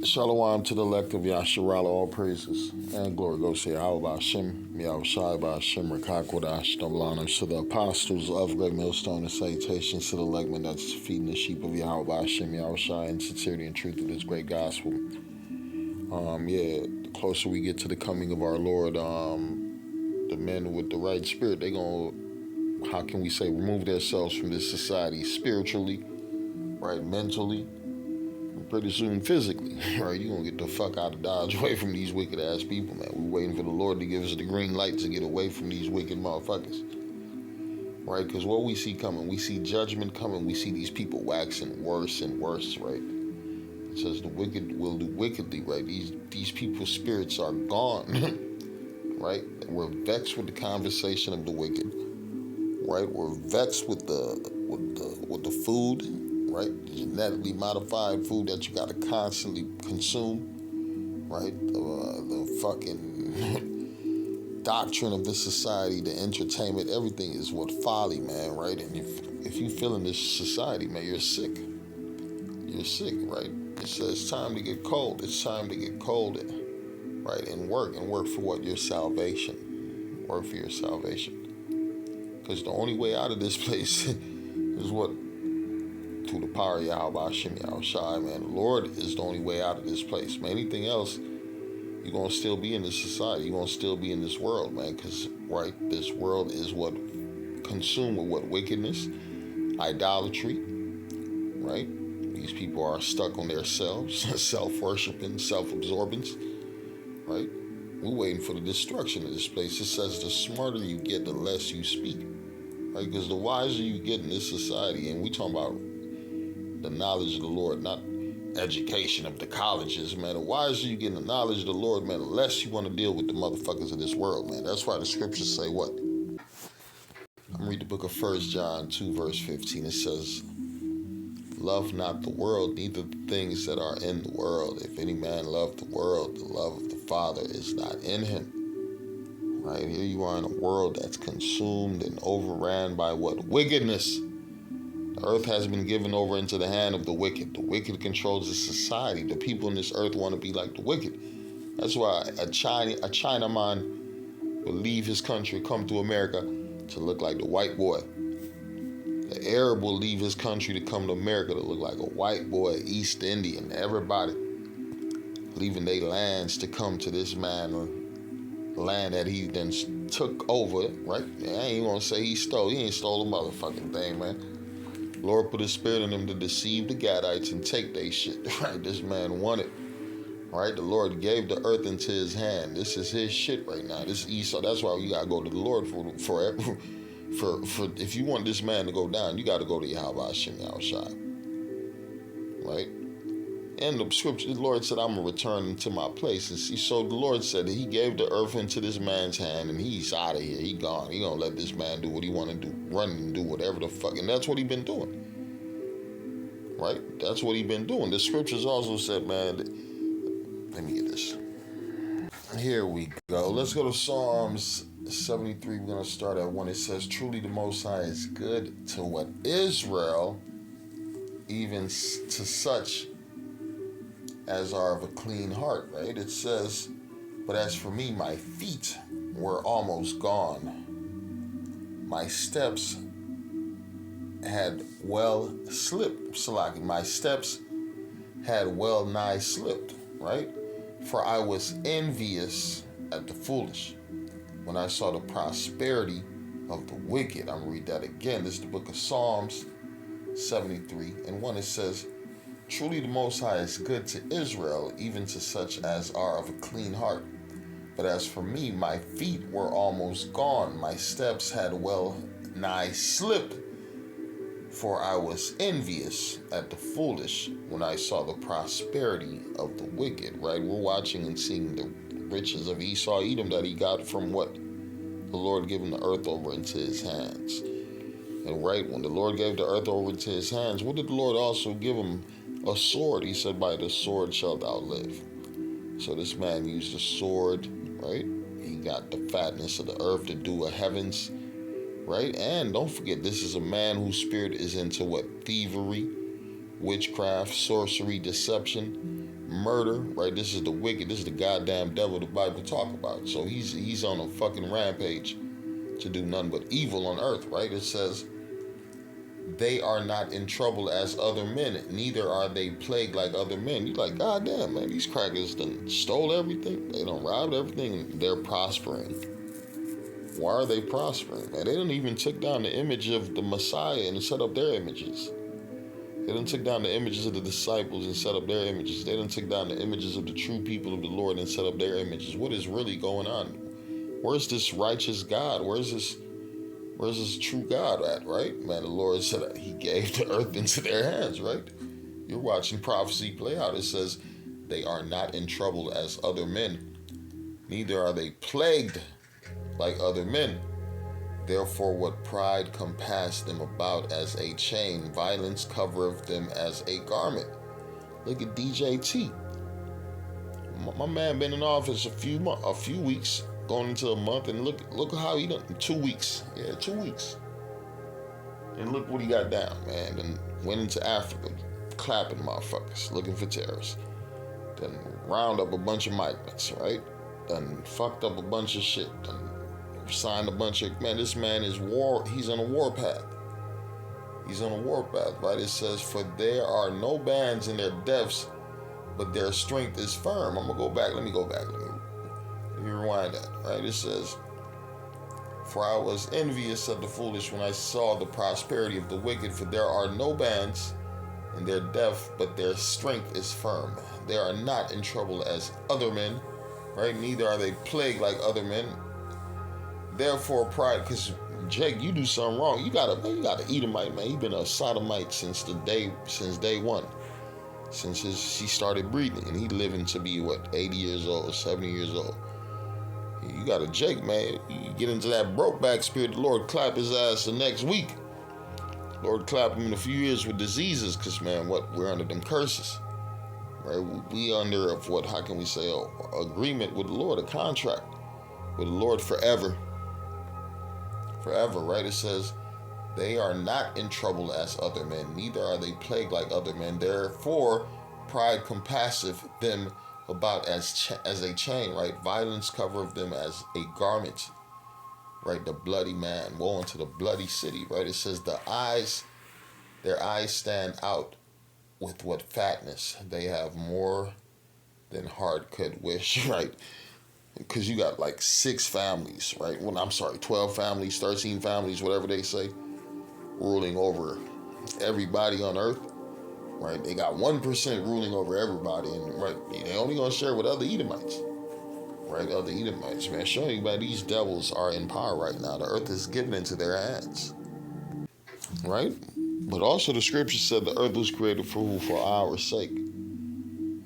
Shalom to the elect of Yasharala, all praises and glory goes to Yahweh Hashem, Yahushai Hashem, Rakakwadash, double honors to the apostles of Great Millstone and salutations to the legman that's feeding the sheep of Yahweh Hashem, Yahushai, in sincerity and truth of this great gospel. The closer we get to the coming of our Lord, the men with the right spirit, they gonna, how can we say, remove themselves from this society spiritually, right, mentally, pretty soon physically, right? You're gonna get the fuck out of Dodge, away from these wicked ass people, man. We're waiting for the Lord to give us the green light to get away from these wicked motherfuckers, right? Because what we see coming, we see judgment coming, we see these people waxing worse and worse, right? It says the wicked will do wickedly, right? These people's spirits are gone, right? We're vexed with the conversation of the wicked, right? We're vexed with the food, right? Genetically modified food that you got to constantly consume, right? The fucking doctrine of this society, the entertainment, everything is what folly, man, right? And if you feel in this society, man, you're sick. You're sick, right? It says it's time to get cold. It's time to get cold, right? And work for what? Your salvation. Work for your salvation. Because the only way out of this place is what? Through the power of Yahweh Hashem Yahushai, man. The Lord is the only way out of this place, man. Anything else, you're going to still be in this society. You're going to still be in this world, man. Because, right, this world is what consumed with what? Wickedness, idolatry, right? These people are stuck on themselves, self-worshiping, self-absorbance, right? We're waiting for the destruction of this place. It says the smarter you get, the less you speak, right? Because the wiser you get in this society, and we talking about the knowledge of the Lord, not education of the colleges, man. The wiser you get in the knowledge of the Lord, man, the less you want to deal with the motherfuckers of this world, man. That's why the scriptures say what? I'm gonna read the book of 1 John 2, verse 15. It says, love not the world, neither the things that are in the world. If any man love the world, the love of the Father is not in him. Right? Here you are in a world that's consumed and overran by what? Wickedness. The earth has been given over into the hand of the wicked. The wicked controls the society. The people in this earth want to be like the wicked. That's why a Chinaman will leave his country, come to America to look like the white boy. The Arab will leave his country to come to America to look like a white boy, East Indian, everybody. Leaving their lands to come to this man, land that he then took over, right? I ain't gonna say he stole. He ain't stole a motherfucking thing, man. Lord put his spirit in him to deceive the Gadites and take their shit, right? This man wanted, right? The Lord gave the earth into his hand. This is his shit right now. This is Esau. That's why you gotta go to the Lord for if you want this man to go down, you gotta go to Yahweh Hashem Yahushai, right? And the scripture, the Lord said, I'm gonna return to my place. And see, so the Lord said that he gave the earth into this man's hand, and he's out of here. He gone. He gonna let this man do what he wanna do, run and do whatever the fuck. And that's what he been doing. Right? That's what he been doing. The scriptures also said, man, let me get this. Here we go. Let's go to Psalms 73. We're gonna start at 1. It says, truly the Most High is good to what? Israel, even to such as are of a clean heart, right? It says, but as for me, my feet were almost gone. My steps had well slipped. Salaki, my steps had well nigh slipped, right? For I was envious at the foolish when I saw the prosperity of the wicked. I'm gonna read that again. This is the book of Psalms 73 and 1. It says, truly the Most High is good to Israel, even to such as are of a clean heart. But as for me, my feet were almost gone. My steps had well nigh slipped. For I was envious at the foolish when I saw the prosperity of the wicked, right? We're watching and seeing the riches of Esau, Edom, that he got from what? The Lord giving the earth over into his hands. And right, when the Lord gave the earth over into his hands, what did the Lord also give him? A sword. He said, by the sword shalt thou live. So this man used a sword, right? He got the fatness of the earth, the dew of heavens, right? And don't forget, this is a man whose spirit is into what? Thievery, witchcraft, sorcery, deception, murder, right? This is the wicked. This is the goddamn devil the Bible talk about. So he's on a fucking rampage to do none but evil on earth, right? It says, they are not in trouble as other men, neither are they plagued like other men. You like, goddamn, man, these crackers done stole everything. They done robbed everything. They're prospering. Why are they prospering, man? They didn't even took down the image of the Messiah and set up their images. They done took down the images of the disciples and set up their images. They done took down the images of the true people of the Lord and set up their images. What is really going on? Where's this righteous God? Where's this true God at, right? Man, the Lord said that he gave the earth into their hands, right? You're watching prophecy play out. It says, they are not in trouble as other men, neither are they plagued like other men. Therefore, what pride compassed them about as a chain, violence covereth them as a garment. Look at DJT. My man been in office a few weeks, going into a month, and look how he done. 2 weeks, 2 weeks, and look what he got down, man. Then went into Africa, clapping motherfuckers, looking for terrorists. Then round up a bunch of migrants, right? Then fucked up a bunch of shit. Then signed a bunch of, man, this man is he's on a war path. He's on a war path, right? It says, for there are no bands in their depths, but their strength is firm. I'm gonna go back. Let me rewind that, right? It says, for I was envious of the foolish when I saw the prosperity of the wicked, for there are no bands in their depth, but their strength is firm. They are not in trouble as other men, right? Neither are they plagued like other men. Therefore, pride, because Jake, you do something wrong, you gotta Edomite, man. He been a sodomite since day one, since he started breeding, and he living to be 80 years old, 70 years old. You got a Jake, man. You get into that broke back spirit, the Lord clap his ass the next week. Lord clap him in a few years with diseases, because man, we're under them curses, right? We under how can we say, agreement with the Lord, a contract with the Lord forever, right? It says, they are not in trouble as other men, neither are they plagued like other men. Therefore, pride compasseth them about as a chain, right? Violence covereth them as a garment, right? The bloody man, woe unto the bloody city, right? It says, their eyes stand out with what fatness. They have more than heart could wish, right? Because you got like 6 families, right? 12 families, 13 families, whatever they say, ruling over everybody on earth, right? They got 1% ruling over everybody, and right, they only gonna share with other Edomites, right? Other Edomites, man, showing you, man, these devils are in power right now. The earth is given into their hands, right? But also the scripture said the earth was created for our sake.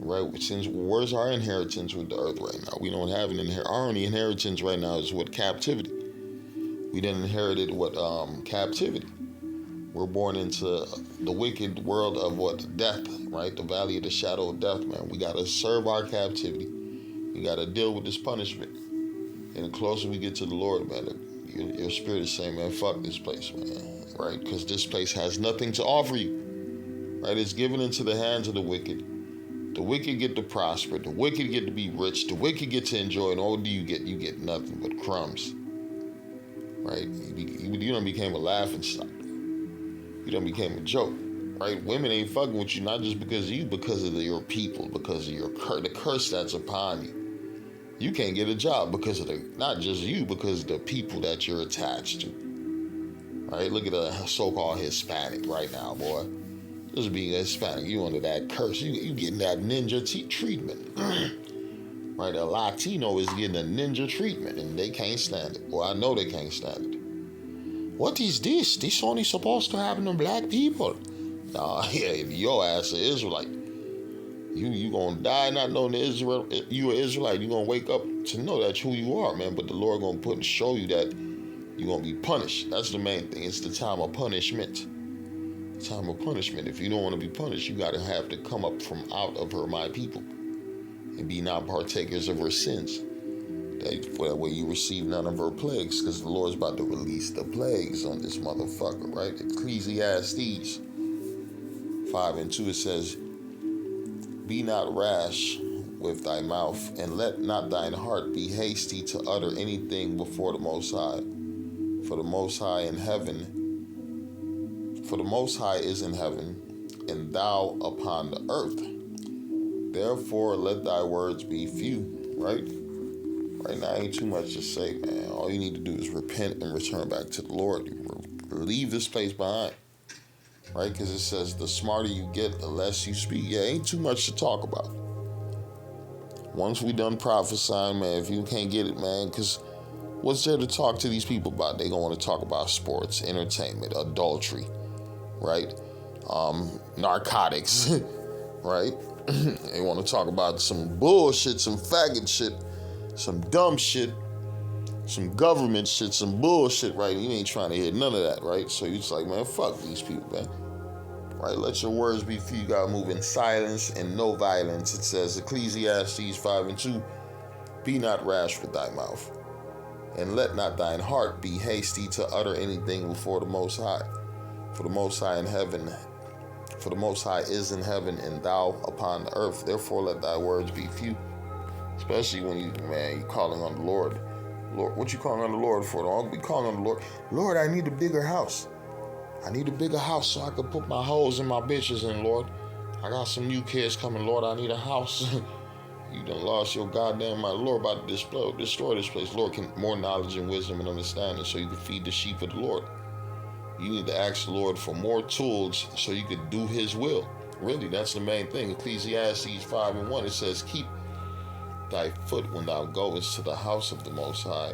Right, since where's our inheritance with the earth right now? We don't have an inheritance. Our only inheritance right now is what captivity. We didn't inherit it with captivity. We're born into the wicked world of death, right? The valley of the shadow of death, man. We gotta serve our captivity. We gotta deal with this punishment. And the closer we get to the Lord, man, your spirit is saying, man, fuck this place, man, right? Because this place has nothing to offer you, right? It's given into the hands of the wicked. The wicked get to prosper. The wicked get to be rich. The wicked get to enjoy. And all do you get? You get nothing but crumbs. Right? You done became a laughing stock. You done became a joke. Right? Women ain't fucking with you not just because of you, because of your people, because of the curse that's upon you. You can't get a job because of not just you, because of the people that you're attached to. Right? Look at the so-called Hispanic right now, boy. Just being Hispanic, you under that curse. You getting that ninja treatment. Right? A Latino is getting a ninja treatment, and they can't stand it. Well, I know they can't stand it. What is this? This only supposed to happen to black people. Nah, yeah, if your ass is Israelite, you gonna die not knowing you an Israelite. You gonna wake up to know that's who you are, man. But the Lord gonna show you that you're gonna be punished. That's the main thing. It's the time of punishment. Time of punishment. If you don't want to be punished, you got to have to come up from out of her, my people, and be not partakers of her sins. That way you receive none of her plagues, because the Lord's about to release the plagues on this motherfucker, right? Ecclesiastes 5:2, it says, Be not rash with thy mouth, and let not thine heart be hasty to utter anything before the Most High. For the Most High in heaven, for the Most High is in heaven, and thou upon the earth. Therefore let thy words be few, right? Right now ain't too much to say, man. All you need to do is repent and return back to the Lord. Leave this place behind, right? Because it says the smarter you get, the less you speak. Yeah, ain't too much to talk about. Once we done prophesying, man, if you can't get it, man, because what's there to talk to these people about? They gonna want to talk about sports, entertainment, adultery, right? Narcotics, right? They want to talk about some bullshit, some faggot shit, some dumb shit, some government shit, some bullshit, right? You ain't trying to hear none of that, right? So you just like, man, fuck these people, man. Right? Let your words be few. You gotta move in silence and no violence. It says, Ecclesiastes 5:2, be not rash with thy mouth, and let not thine heart be hasty to utter anything before the Most High. For the Most High in heaven, for the Most High is in heaven, and thou upon the earth. Therefore let thy words be few. Especially when you calling on the Lord. Lord, what you calling on the Lord for? Don't be calling on the Lord. Lord, I need a bigger house. I need a bigger house so I can put my hoes and my bitches in, Lord. I got some new kids coming, Lord. I need a house. You done lost your goddamn mind. Lord about to destroy this place. Lord, can more knowledge and wisdom and understanding so you can feed the sheep of the Lord. You need to ask the Lord for more tools so you could do his will. Really, that's the main thing. Ecclesiastes 5:1, it says, keep thy foot when thou goest to the house of the Most High,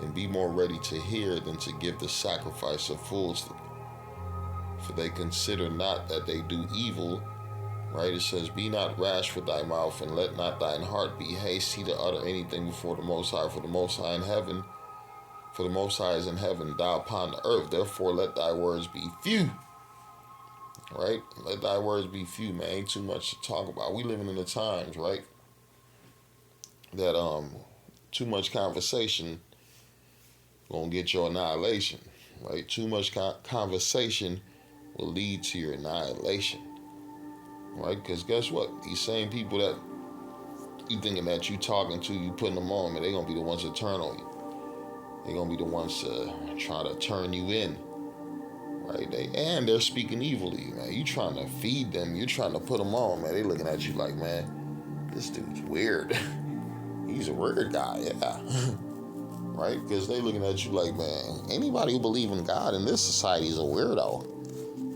and be more ready to hear than to give the sacrifice of fools. For they consider not that they do evil. Right? It says, be not rash with thy mouth, and let not thine heart be hasty to utter anything before the Most High. For the Most High in heaven, for the Most High is in heaven, thou upon the earth. Therefore let thy words be few. Right? Let thy words be few, man. Ain't too much to talk about. We living in the times, right? That too much conversation gonna get your annihilation. Right? Too much conversation will lead to your annihilation. Right? Because guess what? These same people that you thinking that you talking to, you putting them on, man, they gonna be the ones that turn on you. They gonna be the ones to try to turn you in. Right? They're speaking evil to you, man. You trying to feed them, you're trying to put them on, man. They looking at you like, man, this dude's weird. He's a weird guy, yeah. Right? Because they looking at you like, man, anybody who believes in God in this society is a weirdo.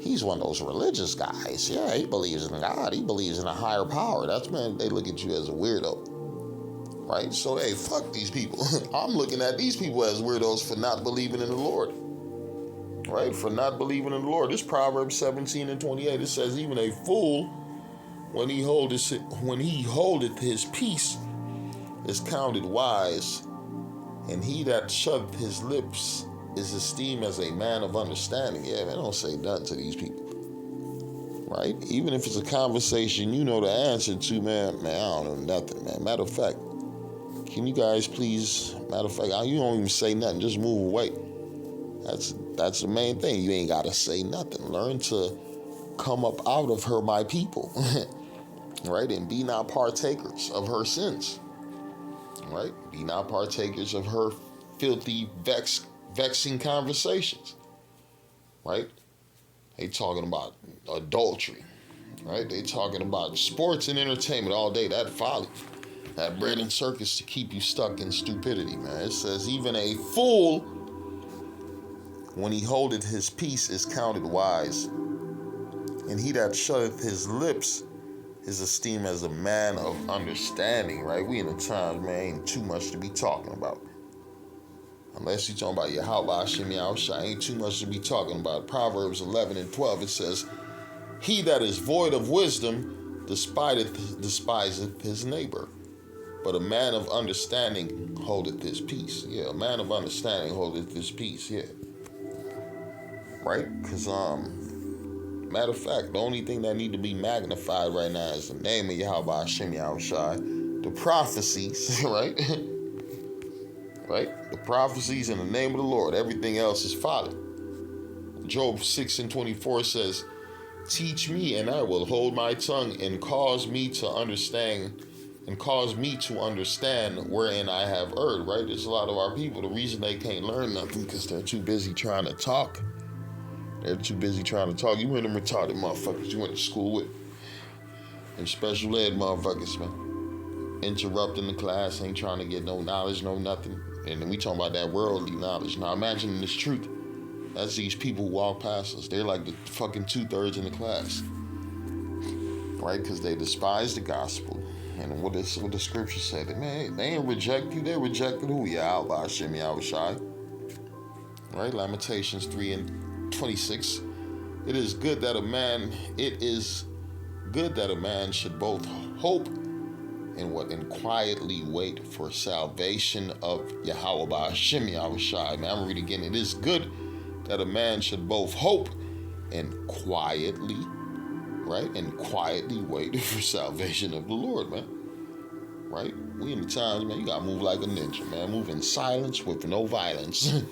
He's one of those religious guys. Yeah, he believes in God. He believes in a higher power. That's, man, they look at you as a weirdo. Right? So, hey, fuck these people. I'm looking at these people as weirdos for not believing in the Lord. Right? For not believing in the Lord. This Proverbs 17:28, it says, even a fool, when he holdeth his peace, is counted wise, and he that shutteth his lips is esteemed as a man of understanding. Yeah, man, don't say nothing to these people. Right? Even if it's a conversation you know the answer to, man, I don't know nothing, man. Matter of fact, can you guys please, you don't even say nothing, just move away. That's the main thing. You ain't got to say nothing. Learn to come up out of her, my people. Right? And be not partakers of her sins. Right? Be not partakers of her filthy, vexing conversations. Right? They talking about adultery. Right? They talking about sports and entertainment all day. That folly. That bread and circus to keep you stuck in stupidity, man. It says, even a fool, when he holdeth his peace, is counted wise. And he that shutteth his lips is esteemed as a man of understanding, right? We in the times, man, ain't too much to be talking about. Unless you're talking about Yahweh Hashem Yahushua, ain't too much to be talking about. Proverbs 11:12, it says, he that is void of wisdom despiseth his neighbor, but a man of understanding holdeth his peace. Yeah, a man of understanding holdeth his peace, yeah. Right? Because, matter of fact, the only thing that need to be magnified right now is the name of Yahweh Hashem Yahushua, the prophecies, right? Right? The prophecies in the name of the Lord. Everything else is folly. Job 6:24 says, Teach me, and I will hold my tongue, and cause me to understand wherein I have erred, right? There's a lot of our people, the reason they can't learn nothing because they're too busy trying to talk. They're too busy trying to talk. You went them retarded motherfuckers you went to school with. And special ed motherfuckers, man. Interrupting the class, ain't trying to get no knowledge, no nothing. And then we talking about that worldly knowledge. Now imagine this truth. That's these people who walk past us. They're like the fucking 2/3 in the class. Right? Because they despise the gospel. And what the scripture said, man, they ain't reject you, they rejected who? Yahweh Hashem Yahushai. Right? Lamentations 3:26. It is good that a man should both hope and quietly wait for salvation of Yahweh Hashem Yahushai. Man, I'm gonna read it again. It is good that a man should both hope and quietly, right? And quietly wait for salvation of the Lord, man. Right? We in the times, man, you gotta move like a ninja, man. Move in silence with no violence.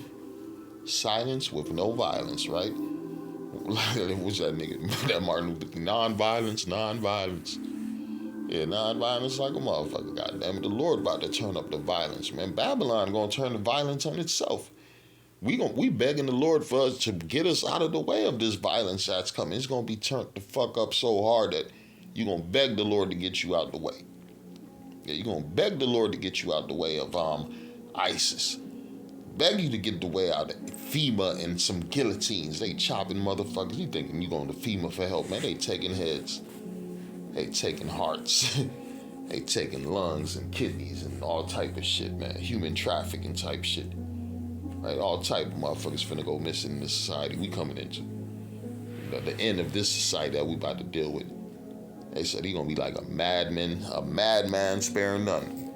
Silence with no violence, right? What's that nigga? That Martin Luther King. Non-violence. Yeah, non-violence like a motherfucker. Goddamn it, the Lord about to turn up the violence, man. Babylon gonna turn the violence on itself. We begging the Lord for us to get us out of the way of this violence that's coming. It's gonna be turned the fuck up so hard that you gonna beg the Lord to get you out the way. Yeah, you gonna beg the Lord to get you out the way of ISIS. Beg you to get the way out of FEMA and some guillotines. They chopping motherfuckers. You thinking you going to FEMA for help, man? They taking heads. They taking hearts. They taking lungs and kidneys and all type of shit, man. Human trafficking type shit. Right? All type of motherfuckers finna go missing in this society we coming into. The end of this society that we about to deal with. They said he gonna be like a madman sparing none.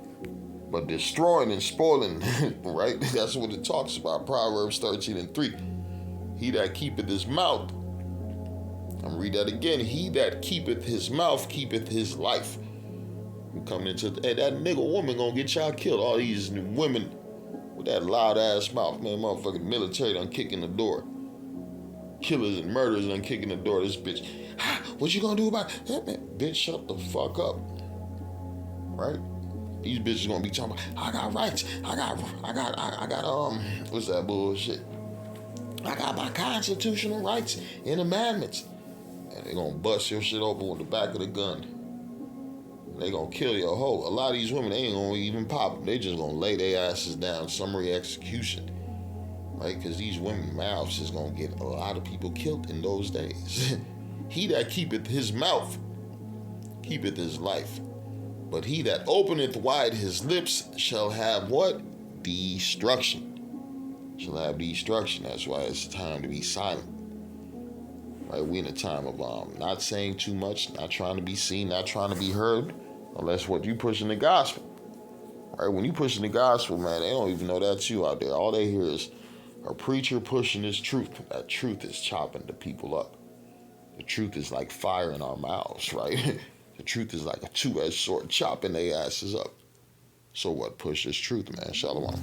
But destroying and spoiling, right? That's what it talks about. Proverbs 13:3. He that keepeth his mouth, I'm gonna read that again. He that keepeth his mouth keepeth his life. We coming into, hey, that nigga woman gonna get y'all killed. All these women with that loud ass mouth, man. Motherfucking military done kicking the door. Killers and murderers done kicking the door. This bitch, what you gonna do about it? Man, bitch, shut the fuck up. Right? These bitches gonna be talking about, I got rights. I got what's that bullshit? I got my constitutional rights and amendments. And they gonna bust your shit open with the back of the gun. They gonna kill your hoe. A lot of these women, they ain't gonna even pop. They just gonna lay their asses down, summary execution. Right? Because these women's mouths is gonna get a lot of people killed in those days. He that keepeth his mouth keepeth his life. But he that openeth wide his lips shall have what? Destruction. Shall have destruction. That's why it's time to be silent. Right? We in a time of not saying too much, not trying to be seen, not trying to be heard, unless what you pushing the gospel. Right? When you pushing the gospel, man, they don't even know that's you out there. All they hear is a preacher pushing his truth. That truth is chopping the people up. The truth is like fire in our mouths, right? The truth is like a two-edged sword chopping their asses up. So what? Push this truth, man. Shalom.